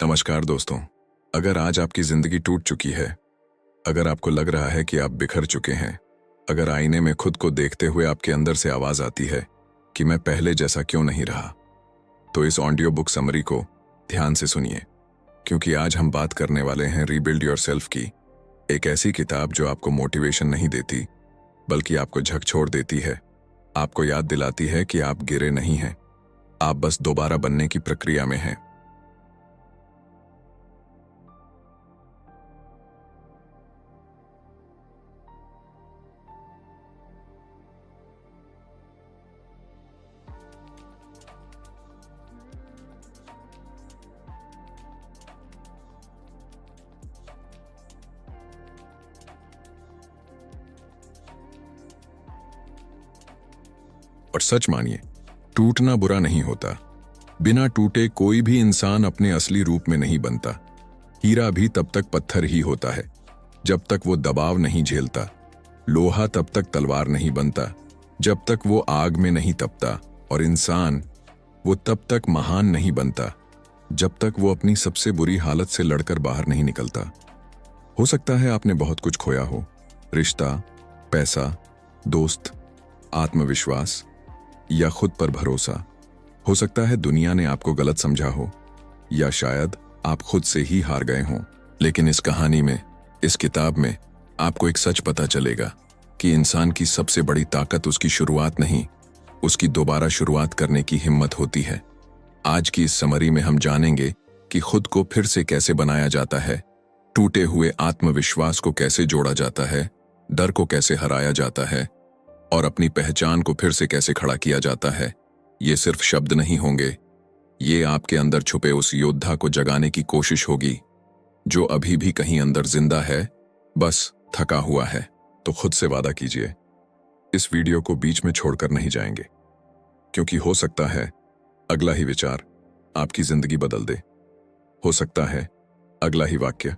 नमस्कार दोस्तों। अगर आज आपकी जिंदगी टूट चुकी है, अगर आपको लग रहा है कि आप बिखर चुके हैं, अगर आईने में खुद को देखते हुए आपके अंदर से आवाज आती है कि मैं पहले जैसा क्यों नहीं रहा, तो इस ऑडियो बुक समरी को ध्यान से सुनिए, क्योंकि आज हम बात करने वाले हैं रीबिल्ड योरसेल्फ की, एक ऐसी किताब जो आपको मोटिवेशन नहीं देती बल्कि आपको झकझोर देती है, आपको याद दिलाती है कि आप गिरे नहीं हैं, आप बस दोबारा बनने की प्रक्रिया में हैं। और सच मानिए, टूटना बुरा नहीं होता। बिना टूटे कोई भी इंसान अपने असली रूप में नहीं बनता। हीरा भी तब तक पत्थर ही होता है जब तक वो दबाव नहीं झेलता। लोहा तब तक तलवार नहीं बनता जब तक वो आग में नहीं तपता। और इंसान वो तब तक महान नहीं बनता जब तक वो अपनी सबसे बुरी हालत से लड़कर बाहर नहीं निकलता। हो सकता है आपने बहुत कुछ खोया हो, रिश्ता, पैसा, दोस्त, आत्मविश्वास या खुद पर भरोसा। हो सकता है दुनिया ने आपको गलत समझा हो, या शायद आप खुद से ही हार गए हों। लेकिन इस कहानी में, इस किताब में आपको एक सच पता चलेगा कि इंसान की सबसे बड़ी ताकत उसकी शुरुआत नहीं, उसकी दोबारा शुरुआत करने की हिम्मत होती है। आज की इस समरी में हम जानेंगे कि खुद को फिर से कैसे बनाया जाता है, टूटे हुए आत्मविश्वास को कैसे जोड़ा जाता है, डर को कैसे हराया जाता है और अपनी पहचान को फिर से कैसे खड़ा किया जाता है। ये सिर्फ शब्द नहीं होंगे, ये आपके अंदर छुपे उस योद्धा को जगाने की कोशिश होगी जो अभी भी कहीं अंदर जिंदा है, बस थका हुआ है। तो खुद से वादा कीजिए, इस वीडियो को बीच में छोड़कर नहीं जाएंगे, क्योंकि हो सकता है अगला ही विचार आपकी जिंदगी बदल दे। हो सकता है अगला ही वाक्य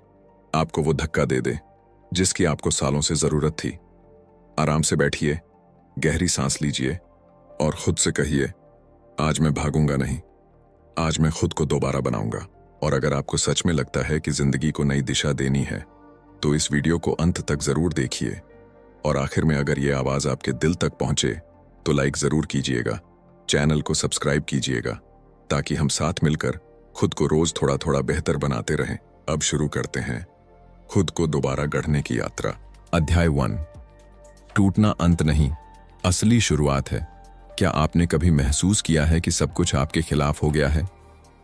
आपको वो धक्का दे दे जिसकी आपको सालों से जरूरत थी। आराम से बैठिए, गहरी सांस लीजिए और खुद से कहिए, आज मैं भागूंगा नहीं, आज मैं खुद को दोबारा बनाऊंगा। और अगर आपको सच में लगता है कि जिंदगी को नई दिशा देनी है, तो इस वीडियो को अंत तक जरूर देखिए। और आखिर में अगर ये आवाज आपके दिल तक पहुंचे तो लाइक जरूर कीजिएगा, चैनल को सब्सक्राइब कीजिएगा, ताकि हम साथ मिलकर खुद को रोज थोड़ा थोड़ा बेहतर बनाते रहें। अब शुरू करते हैं खुद को दोबारा गढ़ने की यात्रा। अध्याय 1। टूटना अंत नहीं, असली शुरुआत है। क्या आपने कभी महसूस किया है कि सब कुछ आपके खिलाफ हो गया है?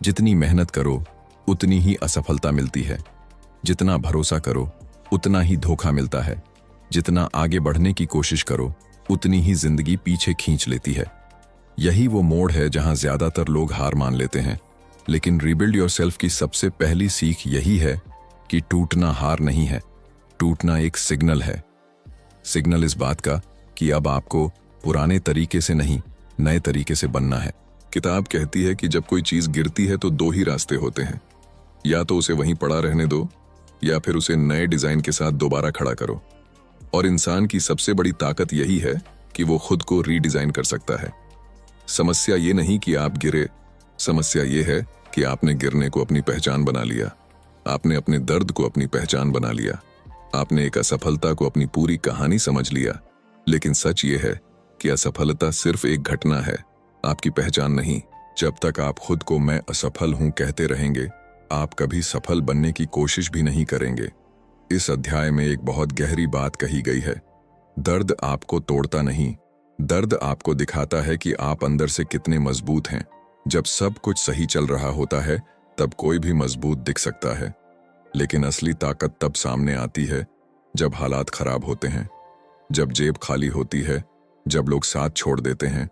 जितनी मेहनत करो उतनी ही असफलता मिलती है, जितना भरोसा करो उतना ही धोखा मिलता है, जितना आगे बढ़ने की कोशिश करो उतनी ही जिंदगी पीछे खींच लेती है। यही वो मोड़ है जहां ज्यादातर लोग हार मान लेते हैं। लेकिन रीबिल्ड योरसेल्फ की सबसे पहली सीख यही है कि टूटना हार नहीं है, टूटना एक सिग्नल है। सिग्नल इस बात का कि अब आपको पुराने तरीके से नहीं, नए तरीके से बनना है। किताब कहती है कि जब कोई चीज गिरती है तो दो ही रास्ते होते हैं, या तो उसे वहीं पड़ा रहने दो या फिर उसे नए डिजाइन के साथ दोबारा खड़ा करो। और इंसान की सबसे बड़ी ताकत यही है कि वो खुद को रीडिजाइन कर सकता है। समस्या ये नहीं कि आप गिरे, समस्या ये है कि आपने गिरने को अपनी पहचान बना लिया, आपने अपने दर्द को अपनी पहचान बना लिया, आपने एक असफलता को अपनी पूरी कहानी समझ लिया। लेकिन सच ये है कि असफलता सिर्फ एक घटना है, आपकी पहचान नहीं। जब तक आप खुद को मैं असफल हूं कहते रहेंगे, आप कभी सफल बनने की कोशिश भी नहीं करेंगे। इस अध्याय में एक बहुत गहरी बात कही गई है। दर्द आपको तोड़ता नहीं, दर्द आपको दिखाता है कि आप अंदर से कितने मजबूत हैं। जब सब कुछ सही चल रहा होता है तब कोई भी मजबूत दिख सकता है, लेकिन असली ताकत तब सामने आती है जब हालात खराब होते हैं, जब जेब खाली होती है, जब लोग साथ छोड़ देते हैं,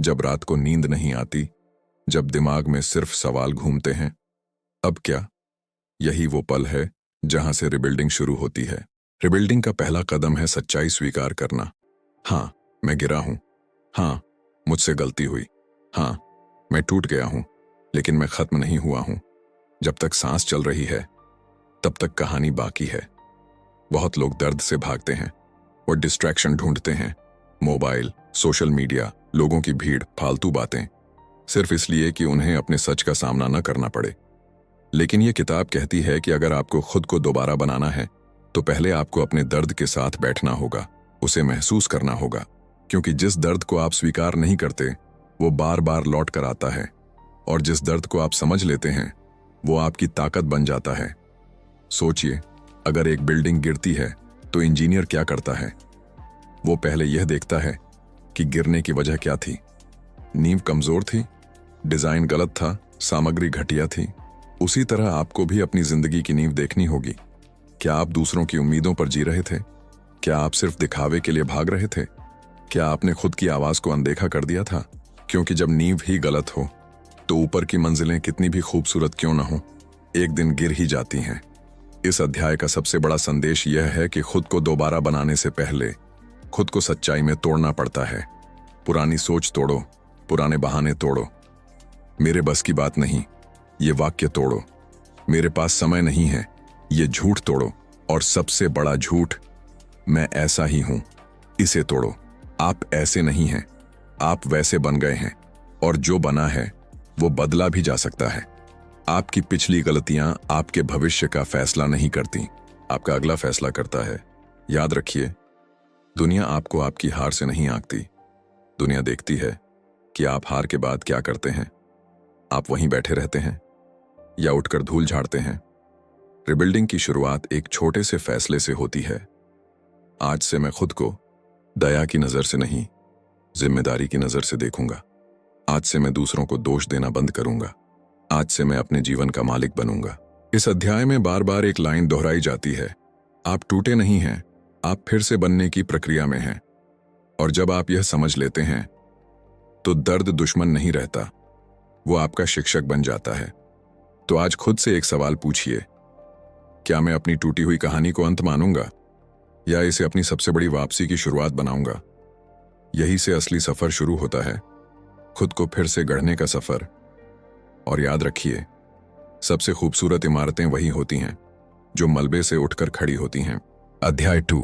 जब रात को नींद नहीं आती, जब दिमाग में सिर्फ सवाल घूमते हैं, अब क्या? यही वो पल है जहां से रिबिल्डिंग शुरू होती है। रिबिल्डिंग का पहला कदम है सच्चाई स्वीकार करना। हाँ, मैं गिरा हूं। हाँ, मुझसे गलती हुई। हाँ, मैं टूट गया हूं, लेकिन मैं खत्म नहीं हुआ हूं। जब तक सांस चल रही है तब तक कहानी बाकी है। बहुत लोग दर्द से भागते हैं, वो डिस्ट्रैक्शन ढूंढते हैं, मोबाइल, सोशल मीडिया, लोगों की भीड़, फालतू बातें, सिर्फ इसलिए कि उन्हें अपने सच का सामना न करना पड़े। लेकिन ये किताब कहती है कि अगर आपको खुद को दोबारा बनाना है तो पहले आपको अपने दर्द के साथ बैठना होगा, उसे महसूस करना होगा, क्योंकि जिस दर्द को आप स्वीकार नहीं करते वो बार बार लौट कर आता है, और जिस दर्द को आप समझ लेते हैं वो आपकी ताकत बन जाता है। सोचिए, अगर एक बिल्डिंग गिरती है तो इंजीनियर क्या करता है? वो पहले यह देखता है कि गिरने की वजह क्या थी। नींव कमजोर थी, डिजाइन गलत था, सामग्री घटिया थी। उसी तरह आपको भी अपनी जिंदगी की नींव देखनी होगी। क्या आप दूसरों की उम्मीदों पर जी रहे थे? क्या आप सिर्फ दिखावे के लिए भाग रहे थे? क्या आपने खुद की आवाज को अनदेखा कर दिया था? क्योंकि जब नींव ही गलत हो तो ऊपर की मंजिलें कितनी भी खूबसूरत क्यों न हो, एक दिन गिर ही जाती हैं। इस अध्याय का सबसे बड़ा संदेश यह है कि खुद को दोबारा बनाने से पहले खुद को सच्चाई में तोड़ना पड़ता है। पुरानी सोच तोड़ो, पुराने बहाने तोड़ो, मेरे बस की बात नहीं, ये वाक्य तोड़ो, मेरे पास समय नहीं है, ये झूठ तोड़ो, और सबसे बड़ा झूठ, मैं ऐसा ही हूं, इसे तोड़ो। आप ऐसे नहीं हैं, आप वैसे बन गए हैं, और जो बना है वो बदला भी जा सकता है। आपकी पिछली गलतियां आपके भविष्य का फैसला नहीं करती, आपका अगला फैसला करता है। याद रखिए, दुनिया आपको आपकी हार से नहीं आंकती। दुनिया देखती है कि आप हार के बाद क्या करते हैं। आप वहीं बैठे रहते हैं या उठकर धूल झाड़ते हैं। रिबिल्डिंग की शुरुआत एक छोटे से फैसले से होती है। आज से मैं खुद को दया की नजर से नहीं, जिम्मेदारी की नजर से देखूंगा। आज से मैं दूसरों को दोष देना बंद करूंगा। आज से मैं अपने जीवन का मालिक बनूंगा। इस अध्याय में बार बार एक लाइन दोहराई जाती है, आप टूटे नहीं हैं, आप फिर से बनने की प्रक्रिया में हैं। और जब आप यह समझ लेते हैं तो दर्द दुश्मन नहीं रहता, वो आपका शिक्षक बन जाता है। तो आज खुद से एक सवाल पूछिए, क्या मैं अपनी टूटी हुई कहानी को अंत मानूंगा या इसे अपनी सबसे बड़ी वापसी की शुरुआत बनाऊंगा? यही से असली सफर शुरू होता है, खुद को फिर से गढ़ने का सफर। और याद रखिए, सबसे खूबसूरत इमारतें वही होती हैं जो मलबे से उठकर खड़ी होती हैं। अध्याय 2,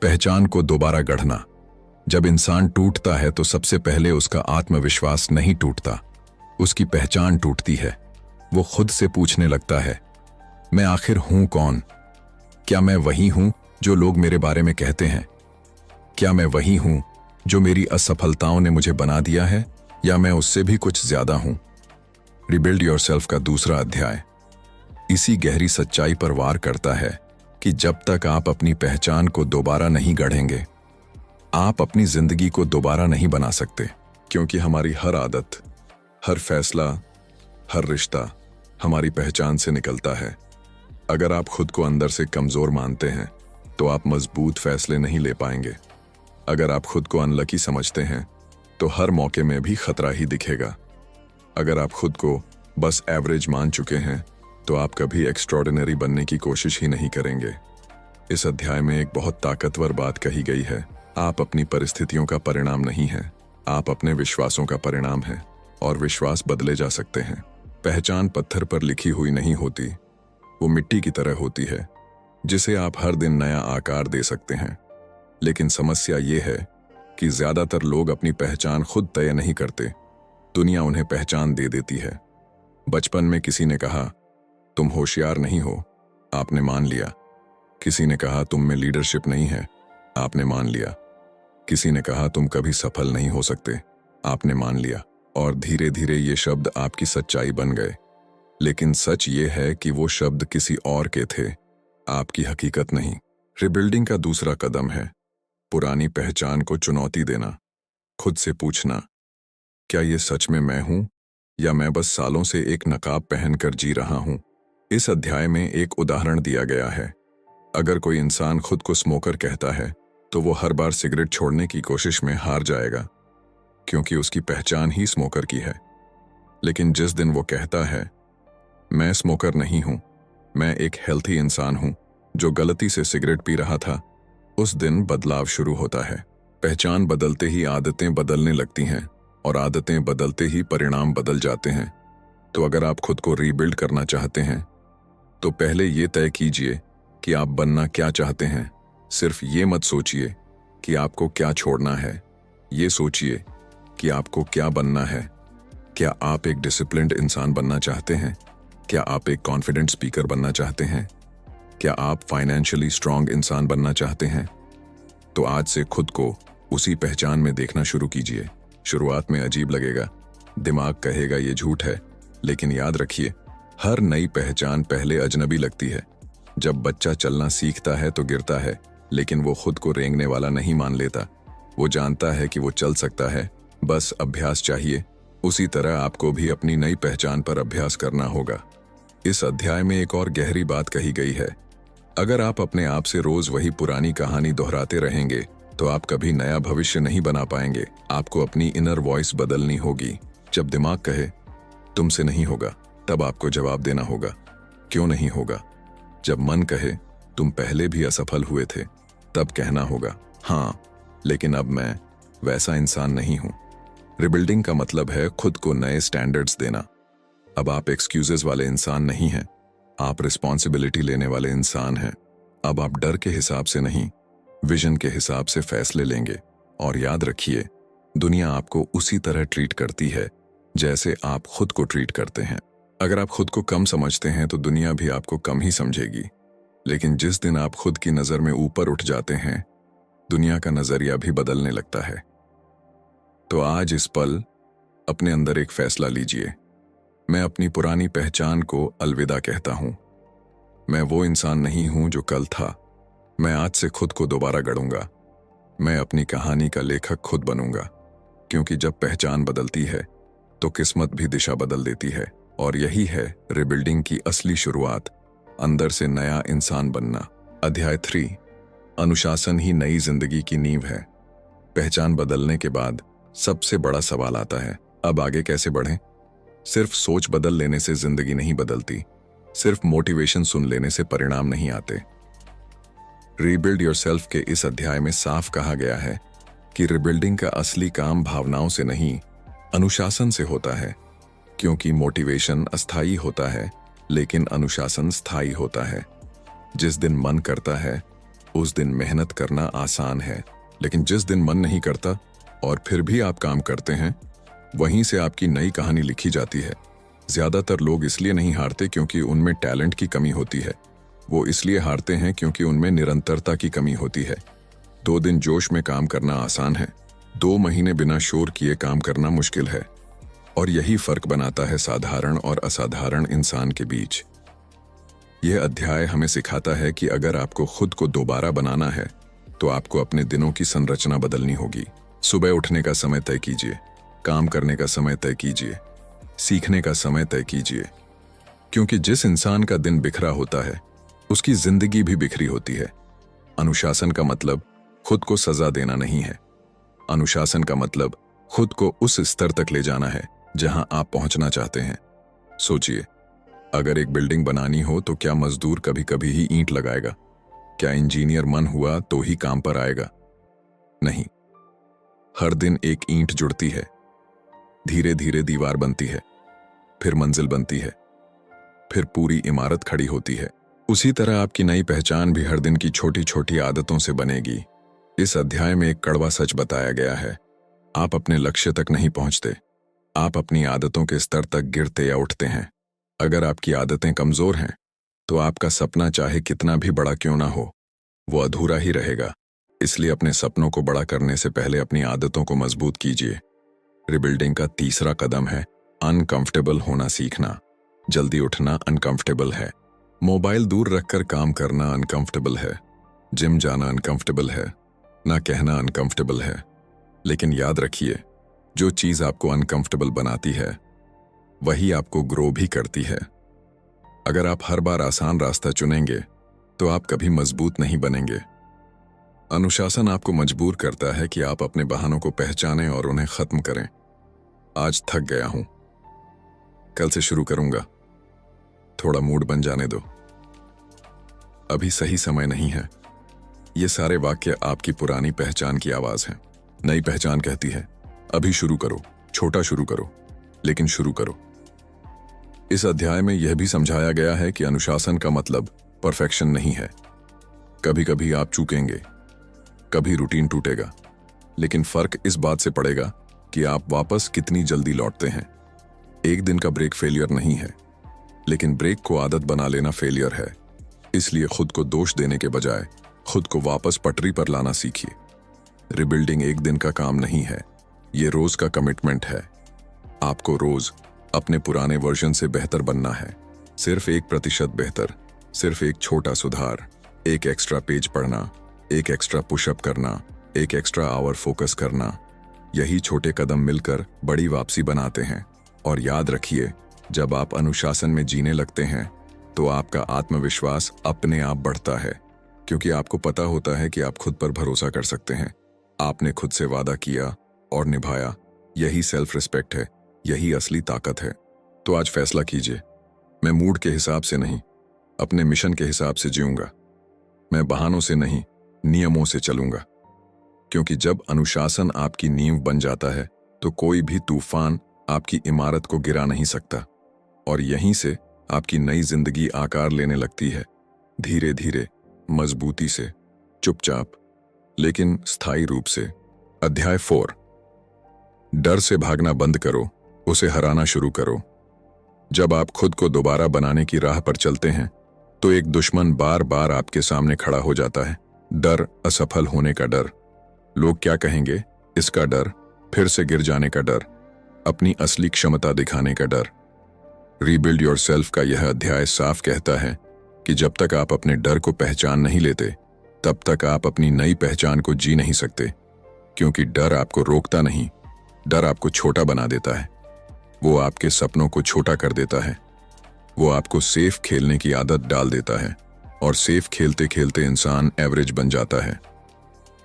पहचान को दोबारा गढ़ना। जब इंसान टूटता है तो सबसे पहले उसका आत्मविश्वास नहीं टूटता, उसकी पहचान टूटती है। वो खुद से पूछने लगता है, मैं आखिर हूं कौन? क्या मैं वही हूं जो लोग मेरे बारे में कहते हैं? क्या मैं वही हूं जो मेरी असफलताओं ने मुझे बना दिया है, या मैं उससे भी कुछ ज्यादा हूं? रिबिल्ड योरसेल्फ का दूसरा अध्याय इसी गहरी सच्चाई पर वार करता है कि जब तक आप अपनी पहचान को दोबारा नहीं गढ़ेंगे, आप अपनी जिंदगी को दोबारा नहीं बना सकते। क्योंकि हमारी हर आदत, हर फैसला, हर रिश्ता हमारी पहचान से निकलता है। अगर आप खुद को अंदर से कमजोर मानते हैं तो आप मजबूत फैसले नहीं ले पाएंगे। अगर आप खुद को अनलकी समझते हैं तो हर मौके में भी खतरा ही दिखेगा। अगर आप खुद को बस एवरेज मान चुके हैं तो आप कभी एक्स्ट्रॉर्डिनरी बनने की कोशिश ही नहीं करेंगे। इस अध्याय में एक बहुत ताकतवर बात कही गई है, आप अपनी परिस्थितियों का परिणाम नहीं हैं, आप अपने विश्वासों का परिणाम हैं, और विश्वास बदले जा सकते हैं। पहचान पत्थर पर लिखी हुई नहीं होती, वो मिट्टी की तरह होती है जिसे आप हर दिन नया आकार दे सकते हैं। लेकिन समस्या ये है कि ज्यादातर लोग अपनी पहचान खुद तय नहीं करते, दुनिया उन्हें पहचान दे देती है। बचपन में किसी ने कहा तुम होशियार नहीं हो, आपने मान लिया। किसी ने कहा तुम में लीडरशिप नहीं है, आपने मान लिया। किसी ने कहा तुम कभी सफल नहीं हो सकते, आपने मान लिया। और धीरे धीरे ये शब्द आपकी सच्चाई बन गए। लेकिन सच ये है कि वो शब्द किसी और के थे, आपकी हकीकत नहीं। रिबिल्डिंग का दूसरा कदम है पुरानी पहचान को चुनौती देना। खुद से पूछना, क्या ये सच में मैं हूं, या मैं बस सालों से एक नकाब पहनकर जी रहा हूं? इस अध्याय में एक उदाहरण दिया गया है। अगर कोई इंसान खुद को स्मोकर कहता है तो वो हर बार सिगरेट छोड़ने की कोशिश में हार जाएगा, क्योंकि उसकी पहचान ही स्मोकर की है। लेकिन जिस दिन वो कहता है मैं स्मोकर नहीं हूं, मैं एक हेल्थी इंसान हूं जो गलती से सिगरेट पी रहा था, उस दिन बदलाव शुरू होता है। पहचान बदलते ही आदतें बदलने लगती हैं, और आदतें बदलते ही परिणाम बदल जाते हैं। तो अगर आप खुद को रीबिल्ड करना चाहते हैं तो पहले ये तय कीजिए कि आप बनना क्या चाहते हैं। सिर्फ ये मत सोचिए कि आपको क्या छोड़ना है, ये सोचिए कि आपको क्या बनना है। क्या आप एक डिसिप्लिन्ड इंसान बनना चाहते हैं, क्या आप एक कॉन्फिडेंट स्पीकर बनना चाहते हैं? क्या आप फाइनेंशियली स्ट्रांग इंसान बनना चाहते हैं? तो आज से खुद को उसी पहचान में देखना शुरू कीजिए। शुरुआत में अजीब लगेगा, दिमाग कहेगा ये झूठ है, लेकिन याद रखिए, हर नई पहचान पहले अजनबी लगती है। जब बच्चा चलना सीखता है तो गिरता है, लेकिन वो खुद को रेंगने वाला नहीं मान लेता। वो जानता है कि वो चल सकता है, बस अभ्यास चाहिए। उसी तरह आपको भी अपनी नई पहचान पर अभ्यास करना होगा। इस अध्याय में एक और गहरी बात कही गई है। अगर आप अपने आप से रोज वही पुरानी कहानी दोहराते रहेंगे तो आप कभी नया भविष्य नहीं बना पाएंगे। आपको अपनी इनर वॉइस बदलनी होगी। जब दिमाग कहे तुमसे नहीं होगा, तब आपको जवाब देना होगा, क्यों नहीं होगा। जब मन कहे तुम पहले भी असफल हुए थे, तब कहना होगा, हाँ, लेकिन अब मैं वैसा इंसान नहीं हूं। रिबिल्डिंग का मतलब है खुद को नए स्टैंडर्ड्स देना। अब आप एक्सक्यूजेस वाले इंसान नहीं हैं, आप रिस्पॉन्सिबिलिटी लेने वाले इंसान हैं। अब आप डर के हिसाब से नहीं, विजन के हिसाब से फैसले लेंगे। और याद रखिए, दुनिया आपको उसी तरह ट्रीट करती है जैसे आप खुद को ट्रीट करते हैं। अगर आप खुद को कम समझते हैं तो दुनिया भी आपको कम ही समझेगी। लेकिन जिस दिन आप खुद की नज़र में ऊपर उठ जाते हैं, दुनिया का नज़रिया भी बदलने लगता है। तो आज इस पल अपने अंदर एक फैसला लीजिए। मैं अपनी पुरानी पहचान को अलविदा कहता हूं। मैं वो इंसान नहीं हूं जो कल था। मैं आज से खुद को दोबारा गढ़ूंगा। मैं अपनी कहानी का लेखक खुद बनूंगा, क्योंकि जब पहचान बदलती है तो किस्मत भी दिशा बदल देती है। और यही है रिबिल्डिंग की असली शुरुआत, अंदर से नया इंसान बनना। अध्याय 3, अनुशासन ही नई जिंदगी की नींव है। पहचान बदलने के बाद सबसे बड़ा सवाल आता है, अब आगे कैसे बढ़ें? सिर्फ सोच बदल लेने से जिंदगी नहीं बदलती, सिर्फ मोटिवेशन सुन लेने से परिणाम नहीं आते। रीबिल्ड योरसेल्फ के इस अध्याय में साफ कहा गया है कि रिबिल्डिंग का असली काम भावनाओं से नहीं, अनुशासन से होता है। क्योंकि मोटिवेशन अस्थायी होता है, लेकिन अनुशासन स्थायी होता है। जिस दिन मन करता है उस दिन मेहनत करना आसान है, लेकिन जिस दिन मन नहीं करता और फिर भी आप काम करते हैं, वहीं से आपकी नई कहानी लिखी जाती है। ज्यादातर लोग इसलिए नहीं हारते क्योंकि उनमें टैलेंट की कमी होती है, वो इसलिए हारते हैं क्योंकि उनमें निरंतरता की कमी होती है। 2 दिन जोश में काम करना आसान है, 2 महीने बिना शोर किए काम करना मुश्किल है। और यही फर्क बनाता है साधारण और असाधारण इंसान के बीच। यह अध्याय हमें सिखाता है कि अगर आपको खुद को दोबारा बनाना है तो आपको अपने दिनों की संरचना बदलनी होगी। सुबह उठने का समय तय कीजिए, काम करने का समय तय कीजिए, सीखने का समय तय कीजिए। क्योंकि जिस इंसान का दिन बिखरा होता है उसकी जिंदगी भी बिखरी होती है। अनुशासन का मतलब खुद को सजा देना नहीं है। अनुशासन का मतलब खुद को उस स्तर तक ले जाना है जहां आप पहुंचना चाहते हैं। सोचिए, अगर एक बिल्डिंग बनानी हो तो क्या मजदूर कभी कभी ही ईंट लगाएगा? क्या इंजीनियर मन हुआ तो ही काम पर आएगा? नहीं, हर दिन एक ईंट जुड़ती है, धीरे धीरे दीवार बनती है, फिर मंजिल बनती है, फिर पूरी इमारत खड़ी होती है। उसी तरह आपकी नई पहचान भी हर दिन की छोटी छोटी आदतों से बनेगी। इस अध्याय में एक कड़वा सच बताया गया है, आप अपने लक्ष्य तक नहीं पहुंचते, आप अपनी आदतों के स्तर तक गिरते या उठते हैं। अगर आपकी आदतें कमजोर हैं तो आपका सपना चाहे कितना भी बड़ा क्यों ना हो, वो अधूरा ही रहेगा। इसलिए अपने सपनों को बड़ा करने से पहले अपनी आदतों को मजबूत कीजिए। रिबिल्डिंग का तीसरा कदम है अनकंफर्टेबल होना सीखना। जल्दी उठना अनकंफर्टेबल है, मोबाइल दूर रखकर काम करना अनकंफर्टेबल है, जिम जाना अनकंफर्टेबल है, ना कहना अनकंफर्टेबल है। लेकिन याद रखिए, जो चीज आपको अनकंफर्टेबल बनाती है वही आपको ग्रो भी करती है। अगर आप हर बार आसान रास्ता चुनेंगे तो आप कभी मजबूत नहीं बनेंगे। अनुशासन आपको मजबूर करता है कि आप अपने बहानों को पहचानें और उन्हें खत्म करें। आज थक गया हूं, कल से शुरू करूंगा, थोड़ा मूड बन जाने दो, अभी सही समय नहीं है। ये सारे वाक्य आपकी पुरानी पहचान की आवाज है। नई पहचान कहती है, अभी शुरू करो, छोटा शुरू करो, लेकिन शुरू करो। इस अध्याय में यह भी समझाया गया है कि अनुशासन का मतलब परफेक्शन नहीं है। कभी कभी आप चूकेंगे, कभी रूटीन टूटेगा, लेकिन फर्क इस बात से पड़ेगा कि आप वापस कितनी जल्दी लौटते हैं। एक दिन का ब्रेक फेलियर नहीं है, लेकिन ब्रेक को आदत बना लेना फेलियर है। इसलिए खुद को दोष देने के बजाय खुद को वापस पटरी पर लाना सीखिए। रिबिल्डिंग एक दिन का काम नहीं है, ये रोज का कमिटमेंट है। आपको रोज अपने पुराने वर्जन से बेहतर बनना है। सिर्फ 1% बेहतर, सिर्फ एक छोटा सुधार, एक एक्स्ट्रा पेज पढ़ना, एक एक्स्ट्रा पुशअप करना, एक एक्स्ट्रा आवर फोकस करना। यही छोटे कदम मिलकर बड़ी वापसी बनाते हैं। और याद रखिए, जब आप अनुशासन में जीने लगते हैं तो आपका आत्मविश्वास अपने आप बढ़ता है, क्योंकि आपको पता होता है कि आप खुद पर भरोसा कर सकते हैं। आपने खुद से वादा किया और निभाया। यही सेल्फ रिस्पेक्ट है, यही असली ताकत है। तो आज फैसला कीजिए, मैं मूड के हिसाब से नहीं, अपने मिशन के हिसाब से जीऊंगा। मैं बहानों से नहीं, नियमों से चलूंगा। क्योंकि जब अनुशासन आपकी नींव बन जाता है तो कोई भी तूफान आपकी इमारत को गिरा नहीं सकता। और यहीं से आपकी नई जिंदगी आकार लेने लगती है, धीरे धीरे, मजबूती से, चुपचाप, लेकिन स्थायी रूप से। अध्याय 4। डर से भागना बंद करो, उसे हराना शुरू करो। जब आप खुद को दोबारा बनाने की राह पर चलते हैं तो एक दुश्मन बार बार आपके सामने खड़ा हो जाता है। डर, असफल होने का डर, लोग क्या कहेंगे इसका डर, फिर से गिर जाने का डर, अपनी असली क्षमता दिखाने का डर। रीबिल्ड योरसेल्फ का यह अध्याय साफ कहता है कि जब तक आप अपने डर को पहचान नहीं लेते तब तक आप अपनी नई पहचान को जी नहीं सकते। क्योंकि डर आपको रोकता नहीं, डर आपको छोटा बना देता है। वो आपके सपनों को छोटा कर देता है। वो आपको सेफ खेलने की आदत डाल देता है और सेफ खेलते खेलते इंसान एवरेज बन जाता है।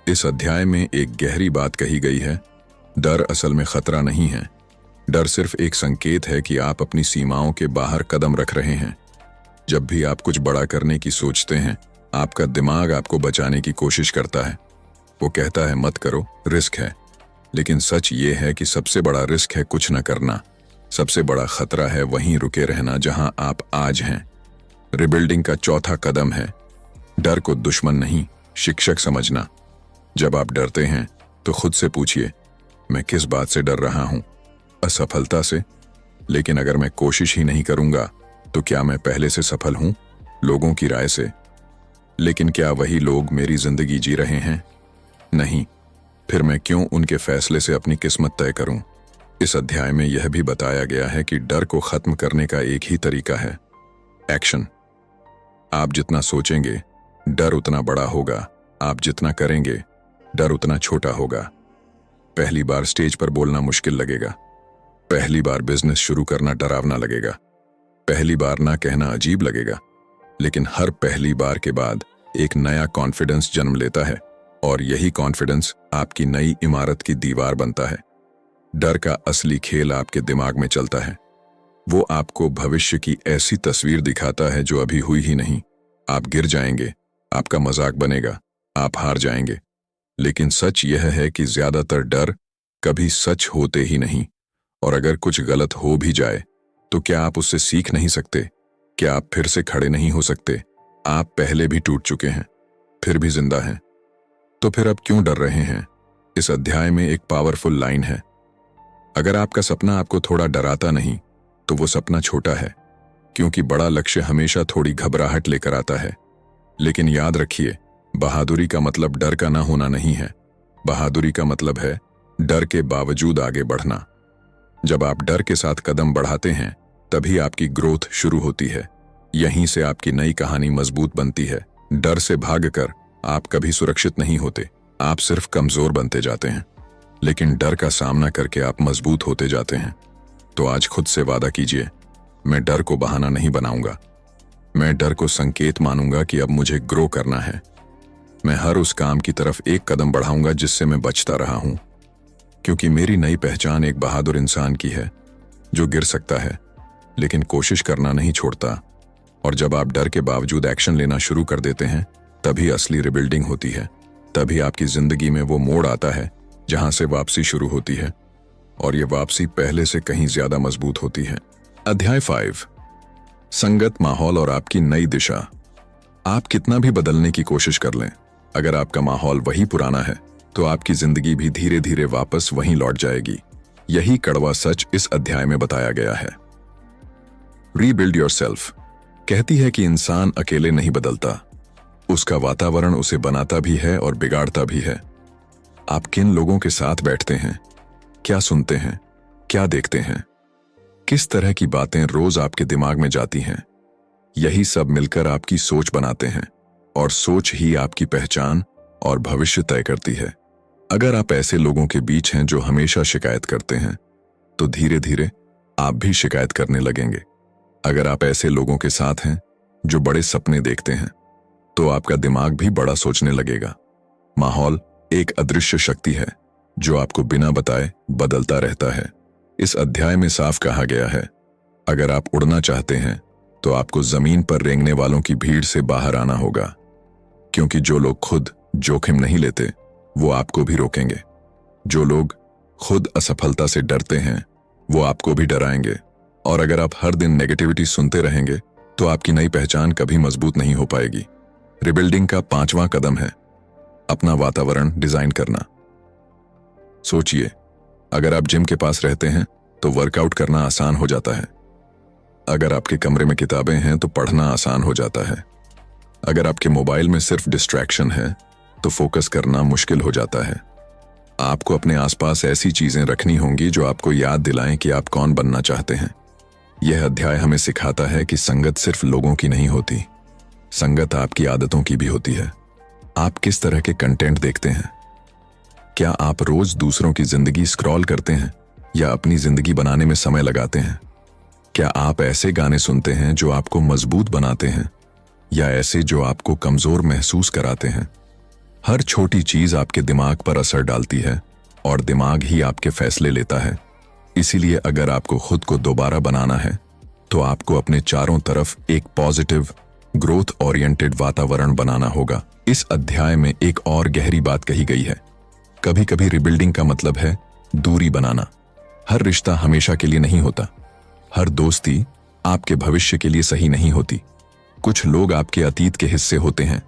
इस अध्याय में एक गहरी बात कही गई है, डर असल में खतरा नहीं है। डर सिर्फ एक संकेत है कि आप अपनी सीमाओं के बाहर कदम रख रहे हैं। जब भी आप कुछ बड़ा करने की सोचते हैं, आपका दिमाग आपको बचाने की कोशिश करता है। वो कहता है मत करो, रिस्क है। लेकिन सच ये है कि सबसे बड़ा रिस्क है कुछ न करना। सबसे बड़ा खतरा है वहीं रुके रहना जहां आप आज हैं। रिबिल्डिंग का चौथा कदम है डर को दुश्मन नहीं, शिक्षक समझना। जब आप डरते हैं तो खुद से पूछिए, मैं किस बात से डर रहा हूं? असफलता से? लेकिन अगर मैं कोशिश ही नहीं करूंगा तो क्या मैं पहले से सफल हूं? लोगों की राय से? लेकिन क्या वही लोग मेरी जिंदगी जी रहे हैं? नहीं। फिर मैं क्यों उनके फैसले से अपनी किस्मत तय करूं? इस अध्याय में यह भी बताया गया है कि डर को खत्म करने का एक ही तरीका है, एक्शन। आप जितना सोचेंगे डर उतना बड़ा होगा, आप जितना करेंगे डर उतना छोटा होगा। पहली बार स्टेज पर बोलना मुश्किल लगेगा, पहली बार बिजनेस शुरू करना डरावना लगेगा, पहली बार ना कहना अजीब लगेगा, लेकिन हर पहली बार के बाद एक नया कॉन्फिडेंस जन्म लेता है और यही कॉन्फिडेंस आपकी नई इमारत की दीवार बनता है। डर का असली खेल आपके दिमाग में चलता है। वो आपको भविष्य की ऐसी तस्वीर दिखाता है जो अभी हुई ही नहीं। आप गिर जाएंगे, आपका मजाक बनेगा, आप हार जाएंगे। लेकिन सच यह है कि ज्यादातर डर कभी सच होते ही नहीं। और अगर कुछ गलत हो भी जाए तो क्या आप उससे सीख नहीं सकते? क्या आप फिर से खड़े नहीं हो सकते? आप पहले भी टूट चुके हैं, फिर भी जिंदा हैं। तो फिर अब क्यों डर रहे हैं? इस अध्याय में एक पावरफुल लाइन है, अगर आपका सपना आपको थोड़ा डराता नहीं तो वो सपना छोटा है। क्योंकि बड़ा लक्ष्य हमेशा थोड़ी घबराहट लेकर आता है। लेकिन याद रखिए, बहादुरी का मतलब डर का ना होना नहीं है। बहादुरी का मतलब है डर के बावजूद आगे बढ़ना। जब आप डर के साथ कदम बढ़ाते हैं तभी आपकी ग्रोथ शुरू होती है। यहीं से आपकी नई कहानी मजबूत बनती है। डर से भागकर आप कभी सुरक्षित नहीं होते, आप सिर्फ कमजोर बनते जाते हैं। लेकिन डर का सामना करके आप मजबूत होते जाते हैं। तो आज खुद से वादा कीजिए, मैं डर को बहाना नहीं बनाऊंगा। मैं डर को संकेत मानूंगा कि अब मुझे ग्रो करना है। मैं हर उस काम की तरफ एक कदम बढ़ाऊंगा जिससे मैं बचता रहा हूं। क्योंकि मेरी नई पहचान एक बहादुर इंसान की है जो गिर सकता है लेकिन कोशिश करना नहीं छोड़ता। और जब आप डर के बावजूद एक्शन लेना शुरू कर देते हैं तभी असली रिबिल्डिंग होती है। तभी आपकी जिंदगी में वो मोड़ आता है जहां से वापसी शुरू होती है, और ये वापसी पहले से कहीं ज्यादा मजबूत होती है। अध्याय 5, संगत, माहौल और आपकी नई दिशा। आप कितना भी बदलने की कोशिश कर लें, अगर आपका माहौल वही पुराना है तो आपकी जिंदगी भी धीरे धीरे वापस वहीं लौट जाएगी। यही कड़वा सच इस अध्याय में बताया गया है। रीबिल्ड योरसेल्फ कहती है कि इंसान अकेले नहीं बदलता, उसका वातावरण उसे बनाता भी है और बिगाड़ता भी है। आप किन लोगों के साथ बैठते हैं, क्या सुनते हैं, क्या देखते हैं, किस तरह की बातें रोज आपके दिमाग में जाती हैं, यही सब मिलकर आपकी सोच बनाते हैं और सोच ही आपकी पहचान और भविष्य तय करती है। अगर आप ऐसे लोगों के बीच हैं जो हमेशा शिकायत करते हैं, तो धीरे धीरे आप भी शिकायत करने लगेंगे। अगर आप ऐसे लोगों के साथ हैं जो बड़े सपने देखते हैं, तो आपका दिमाग भी बड़ा सोचने लगेगा। माहौल एक अदृश्य शक्ति है जो आपको बिना बताए बदलता रहता है। इस अध्याय में साफ कहा गया है, अगर आप उड़ना चाहते हैं तो आपको जमीन पर रेंगने वालों की भीड़ से बाहर आना होगा, क्योंकि जो लोग खुद जोखिम नहीं लेते वो आपको भी रोकेंगे। जो लोग खुद असफलता से डरते हैं वो आपको भी डराएंगे। और अगर आप हर दिन नेगेटिविटी सुनते रहेंगे तो आपकी नई पहचान कभी मजबूत नहीं हो पाएगी। रिबिल्डिंग का 5वां कदम है अपना वातावरण डिजाइन करना। सोचिए, अगर आप जिम के पास रहते हैं तो वर्कआउट करना आसान हो जाता है। अगर आपके कमरे में किताबें हैं तो पढ़ना आसान हो जाता है। अगर आपके मोबाइल में सिर्फ डिस्ट्रैक्शन है तो फोकस करना मुश्किल हो जाता है। आपको अपने आसपास ऐसी चीजें रखनी होंगी जो आपको याद दिलाएं कि आप कौन बनना चाहते हैं। यह अध्याय हमें सिखाता है कि संगत सिर्फ लोगों की नहीं होती, संगत आपकी आदतों की भी होती है। आप किस तरह के कंटेंट देखते हैं? क्या आप रोज दूसरों की जिंदगी स्क्रॉल करते हैं या अपनी जिंदगी बनाने में समय लगाते हैं? क्या आप ऐसे गाने सुनते हैं जो आपको मजबूत बनाते हैं या ऐसे जो आपको कमजोर महसूस कराते हैं? हर छोटी चीज आपके दिमाग पर असर डालती है और दिमाग ही आपके फैसले लेता है। इसीलिए अगर आपको खुद को दोबारा बनाना है तो आपको अपने चारों तरफ एक पॉजिटिव, ग्रोथ ओरिएंटेड वातावरण बनाना होगा। इस अध्याय में एक और गहरी बात कही गई है। कभी कभी रिबिल्डिंग का मतलब है दूरी बनाना। हर रिश्ता हमेशा के लिए नहीं होता। हर दोस्ती आपके भविष्य के लिए सही नहीं होती। कुछ लोग आपके अतीत के हिस्से होते हैं,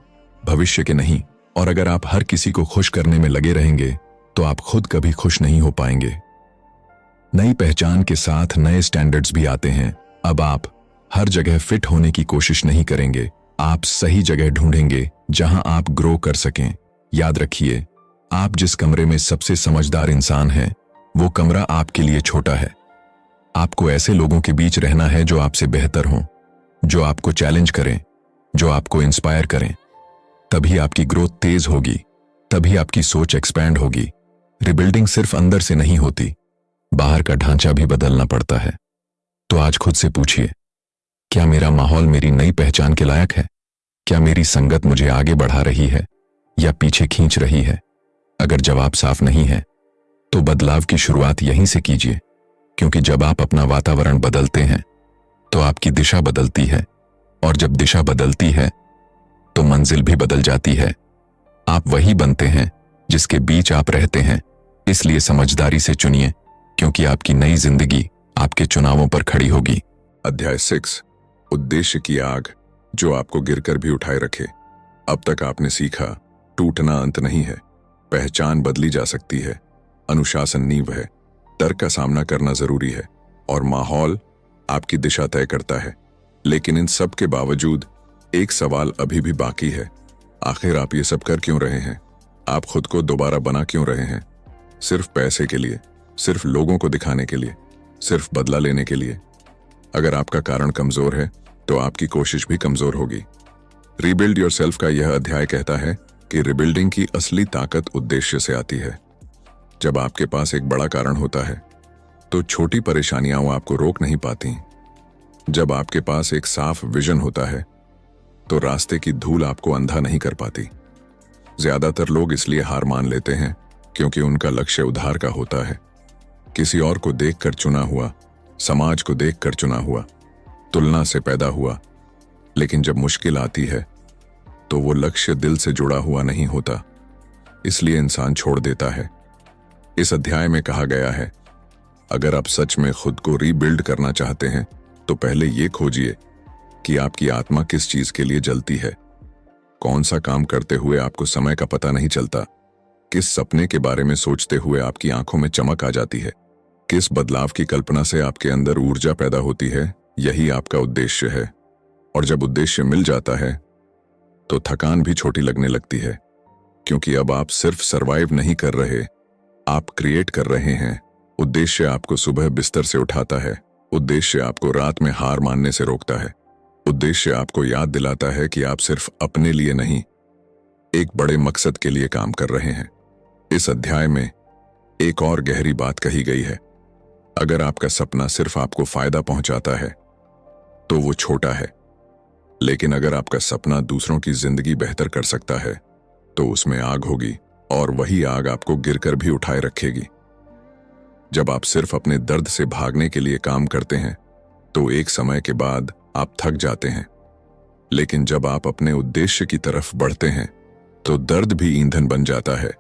भविष्य के नहीं। और अगर आप हर किसी को खुश करने में लगे रहेंगे तो आप खुद कभी खुश नहीं हो पाएंगे। नई पहचान के साथ नए स्टैंडर्ड्स भी आते हैं। अब आप हर जगह फिट होने की कोशिश नहीं करेंगे, आप सही जगह ढूंढेंगे जहां आप ग्रो कर सकें। याद रखिए, आप जिस कमरे में सबसे समझदार इंसान हैं, वो कमरा आपके लिए छोटा है। आपको ऐसे लोगों के बीच रहना है जो आपसे बेहतर हों, जो आपको चैलेंज करें, जो आपको इंस्पायर करें। तभी आपकी ग्रोथ तेज होगी, तभी आपकी सोच एक्सपैंड होगी। रिबिल्डिंग सिर्फ अंदर से नहीं होती, बाहर का ढांचा भी बदलना पड़ता है। तो आज खुद से पूछिए, क्या मेरा माहौल मेरी नई पहचान के लायक है? क्या मेरी संगत मुझे आगे बढ़ा रही है या पीछे खींच रही है? अगर जवाब साफ नहीं है तो बदलाव की शुरुआत यहीं से कीजिए, क्योंकि जब आप अपना वातावरण बदलते हैं तो आपकी दिशा बदलती है, और जब दिशा बदलती है तो मंजिल भी बदल जाती है। आप वही बनते हैं जिसके बीच आप रहते हैं। इसलिए समझदारी से चुनिए, क्योंकि आपकी नई जिंदगी आपके चुनावों पर खड़ी होगी। अध्याय 6, उद्देश्य की आग जो आपको गिरकर भी उठाए रखे। अब तक आपने सीखा, टूटना अंत नहीं है, पहचान बदली जा सकती है, अनुशासन नींव है, डर का सामना करना जरूरी है और माहौल आपकी दिशा तय करता है। लेकिन इन सब के बावजूद एक सवाल अभी भी बाकी है, आखिर आप ये सब कर क्यों रहे हैं? आप खुद को दोबारा बना क्यों रहे हैं? सिर्फ पैसे के लिए, सिर्फ लोगों को दिखाने के लिए, सिर्फ बदला लेने के लिए? अगर आपका कारण कमजोर है तो आपकी कोशिश भी कमजोर होगी। रीबिल्ड योरसेल्फ का यह अध्याय कहता है कि रिबिल्डिंग की असली ताकत उद्देश्य से आती है। जब आपके पास एक बड़ा कारण होता है तो छोटी परेशानियां आपको रोक नहीं पाती। जब आपके पास एक साफ विजन होता है तो रास्ते की धूल आपको अंधा नहीं कर पाती। ज्यादातर लोग इसलिए हार मान लेते हैं क्योंकि उनका लक्ष्य उधार का होता है, किसी और को देखकर चुना हुआ, समाज को देखकर चुना हुआ, तुलना से पैदा हुआ। लेकिन जब मुश्किल आती है तो वो लक्ष्य दिल से जुड़ा हुआ नहीं होता, इसलिए इंसान छोड़ देता है। इस अध्याय में कहा गया है, अगर आप सच में खुद को रीबिल्ड करना चाहते हैं तो पहले ये खोजिए कि आपकी आत्मा किस चीज के लिए जलती है। कौन सा काम करते हुए आपको समय का पता नहीं चलता? किस सपने के बारे में सोचते हुए आपकी आंखों में चमक आ जाती है? किस बदलाव की कल्पना से आपके अंदर ऊर्जा पैदा होती है यही आपका उद्देश्य है। और जब उद्देश्य मिल जाता है तो थकान भी छोटी लगने लगती है, क्योंकि अब आप सिर्फ सरवाइव नहीं कर रहे, आप क्रिएट कर रहे हैं। उद्देश्य आपको सुबह बिस्तर से उठाता है, उद्देश्य आपको रात में हार मानने से रोकता है, उद्देश्य आपको याद दिलाता है कि आप सिर्फ अपने लिए नहीं, एक बड़े मकसद के लिए काम कर रहे हैं। इस अध्याय में एक और गहरी बात कही गई है। अगर आपका सपना सिर्फ आपको फायदा पहुंचाता है तो वो छोटा है, लेकिन अगर आपका सपना दूसरों की जिंदगी बेहतर कर सकता है तो उसमें आग होगी, और वही आग आपको गिरकर भी उठाए रखेगी। जब आप सिर्फ अपने दर्द से भागने के लिए काम करते हैं तो एक समय के बाद आप थक जाते हैं, लेकिन जब आप अपने उद्देश्य की तरफ बढ़ते हैं तो दर्द भी ईंधन बन जाता है।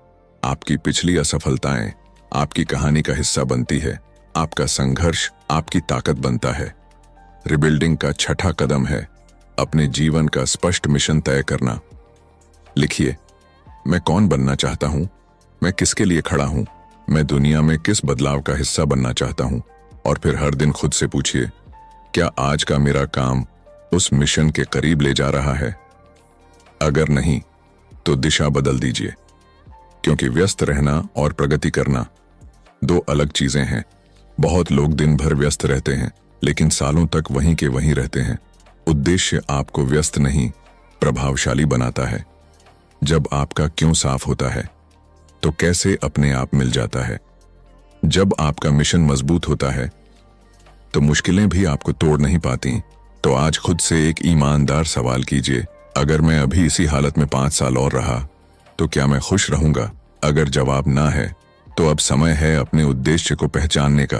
आपकी पिछली असफलताएं आपकी कहानी का हिस्सा बनती है, आपका संघर्ष आपकी ताकत बनता है। रिबिल्डिंग का छठा कदम है अपने जीवन का स्पष्ट मिशन तय करना। लिखिए, मैं कौन बनना चाहता हूं, मैं किसके लिए खड़ा हूं, मैं दुनिया में किस बदलाव का हिस्सा बनना चाहता हूं। और फिर हर दिन खुद से पूछिए, क्या आज का मेरा काम उस मिशन के करीब ले जा रहा है? अगर नहीं तो दिशा बदल दीजिए, क्योंकि व्यस्त रहना और प्रगति करना दो अलग चीजें हैं। बहुत लोग दिन भर व्यस्त रहते हैं लेकिन सालों तक वहीं के वहीं रहते हैं। उद्देश्य आपको व्यस्त नहीं, प्रभावशाली बनाता है। जब आपका क्यों साफ होता है तो कैसे अपने आप मिल जाता है। जब आपका मिशन मजबूत होता है तो मुश्किलें भी आपको तोड़ नहीं पाती। तो आज खुद से एक ईमानदार सवाल कीजिए, अगर मैं अभी इसी हालत में 5 साल और रहा तो क्या मैं खुश रहूंगा? अगर जवाब ना है तो अब समय है अपने उद्देश्य को पहचानने का,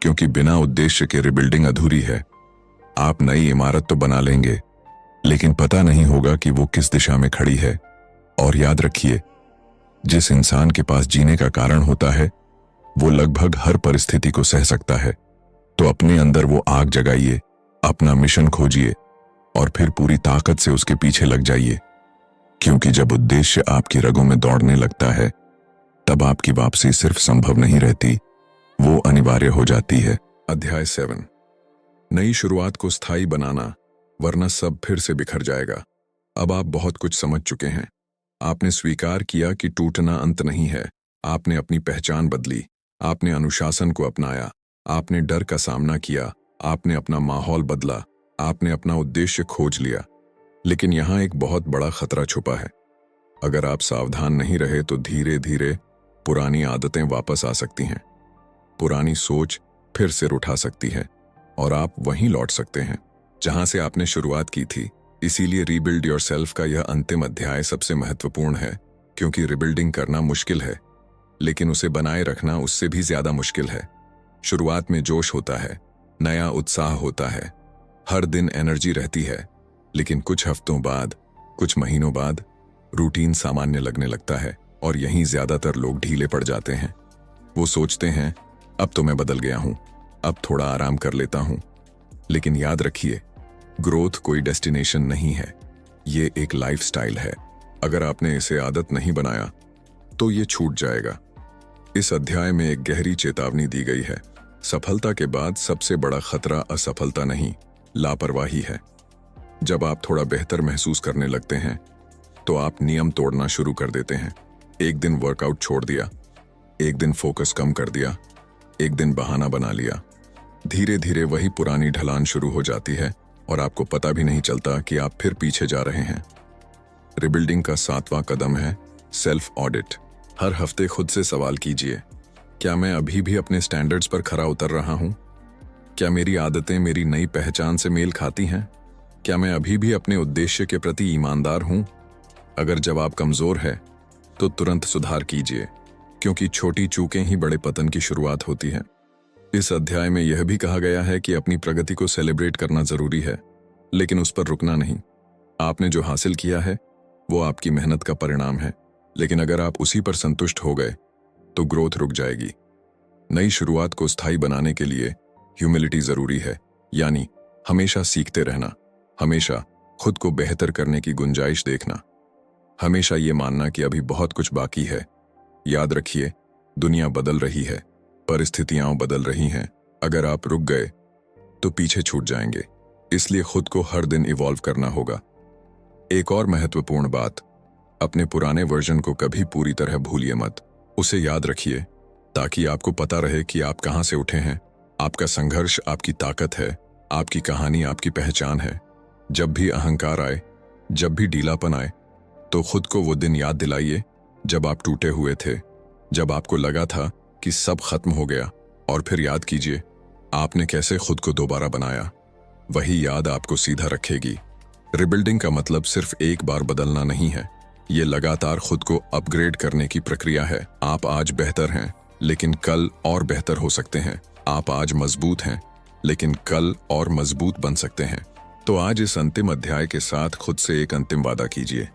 क्योंकि बिना उद्देश्य के रिबिल्डिंग अधूरी है। आप नई इमारत तो बना लेंगे, लेकिन पता नहीं होगा कि वो किस दिशा में खड़ी है। और याद रखिए, जिस इंसान के पास जीने का कारण होता है वो लगभग हर परिस्थिति को सह सकता है। तो अपने अंदर वो आग जगाइए, अपना मिशन खोजिए और फिर पूरी ताकत से उसके पीछे लग जाइए, क्योंकि जब उद्देश्य आपकी रगों में दौड़ने लगता है तब आपकी वापसी सिर्फ संभव नहीं रहती, वो अनिवार्य हो जाती है। अध्याय 7, नई शुरुआत को स्थायी बनाना, वरना सब फिर से बिखर जाएगा। अब आप बहुत कुछ समझ चुके हैं। आपने स्वीकार किया कि टूटना अंत नहीं है। आपने अपनी पहचान बदली, आपने अनुशासन को अपनाया, आपने डर का सामना किया, आपने अपना माहौल बदला, आपने अपना उद्देश्य खोज लिया। लेकिन यहाँ एक बहुत बड़ा खतरा छुपा है। अगर आप सावधान नहीं रहे तो धीरे धीरे पुरानी आदतें वापस आ सकती हैं, पुरानी सोच फिर सिर उठा सकती है और आप वहीं लौट सकते हैं जहां से आपने शुरुआत की थी। इसीलिए रीबिल्ड योरसेल्फ का यह अंतिम अध्याय सबसे महत्वपूर्ण है, क्योंकि रिबिल्डिंग करना मुश्किल है, लेकिन उसे बनाए रखना उससे भी ज्यादा मुश्किल है। शुरुआत में जोश होता है, नया उत्साह होता है, हर दिन एनर्जी रहती है, लेकिन कुछ हफ्तों बाद, कुछ महीनों बाद रूटीन सामान्य लगने लगता है और यहीं ज्यादातर लोग ढीले पड़ जाते हैं। वो सोचते हैं, अब तो मैं बदल गया हूं, अब थोड़ा आराम कर लेता हूं। लेकिन याद रखिए, ग्रोथ कोई डेस्टिनेशन नहीं है, ये एक लाइफस्टाइल है। अगर आपने इसे आदत नहीं बनाया तो ये छूट जाएगा। इस अध्याय में एक गहरी चेतावनी दी गई है। सफलता के बाद सबसे बड़ा खतरा असफलता नहीं, लापरवाही है। जब आप थोड़ा बेहतर महसूस करने लगते हैं तो आप नियम तोड़ना शुरू कर देते हैं। एक दिन वर्कआउट छोड़ दिया, एक दिन फोकस कम कर दिया, एक दिन बहाना बना लिया। धीरे धीरे वही पुरानी ढलान शुरू हो जाती है और आपको पता भी नहीं चलता कि आप फिर पीछे जा रहे हैं। रिबिल्डिंग का 7वां कदम है सेल्फ ऑडिट। हर हफ्ते खुद से सवाल कीजिए, क्या मैं अभी भी अपने स्टैंडर्ड्स पर खरा उतर रहा हूं? क्या मेरी आदतें मेरी नई पहचान से मेल खाती हैं? क्या मैं अभी भी अपने उद्देश्य के प्रति ईमानदार हूं? अगर जवाब कमजोर है तो तुरंत सुधार कीजिए, क्योंकि छोटी चूकें ही बड़े पतन की शुरुआत होती हैं। इस अध्याय में यह भी कहा गया है कि अपनी प्रगति को सेलिब्रेट करना जरूरी है, लेकिन उस पर रुकना नहीं। आपने जो हासिल किया है वो आपकी मेहनत का परिणाम है, लेकिन अगर आप उसी पर संतुष्ट हो गए तो ग्रोथ रुक जाएगी। नई शुरुआत को स्थायी बनाने के लिए ह्यूमिलिटी जरूरी है, यानी हमेशा सीखते रहना, हमेशा खुद को बेहतर करने की गुंजाइश देखना, हमेशा ये मानना कि अभी बहुत कुछ बाकी है। याद रखिए, दुनिया बदल रही है, परिस्थितियां बदल रही हैं। अगर आप रुक गए तो पीछे छूट जाएंगे। इसलिए खुद को हर दिन इवॉल्व करना होगा। एक और महत्वपूर्ण बात, अपने पुराने वर्जन को कभी पूरी तरह भूलिए मत। उसे याद रखिए ताकि आपको पता रहे कि आप कहां से उठे हैं। आपका संघर्ष आपकी ताकत है, आपकी कहानी आपकी पहचान है। जब भी अहंकार आए, जब भी ढीलापन आए, तो खुद को वो दिन याद दिलाइए जब आप टूटे हुए थे, जब आपको लगा था कि सब खत्म हो गया। और फिर याद कीजिए आपने कैसे खुद को दोबारा बनाया। वही याद आपको सीधा रखेगी। रिबिल्डिंग का मतलब सिर्फ एक बार बदलना नहीं है, ये लगातार खुद को अपग्रेड करने की प्रक्रिया है। आप आज बेहतर हैं, लेकिन कल और बेहतर हो सकते हैं। आप आज मजबूत हैं, लेकिन कल और मजबूत बन सकते हैं। तो आज इस अंतिम अध्याय के साथ खुद से एक अंतिम वादा कीजिए।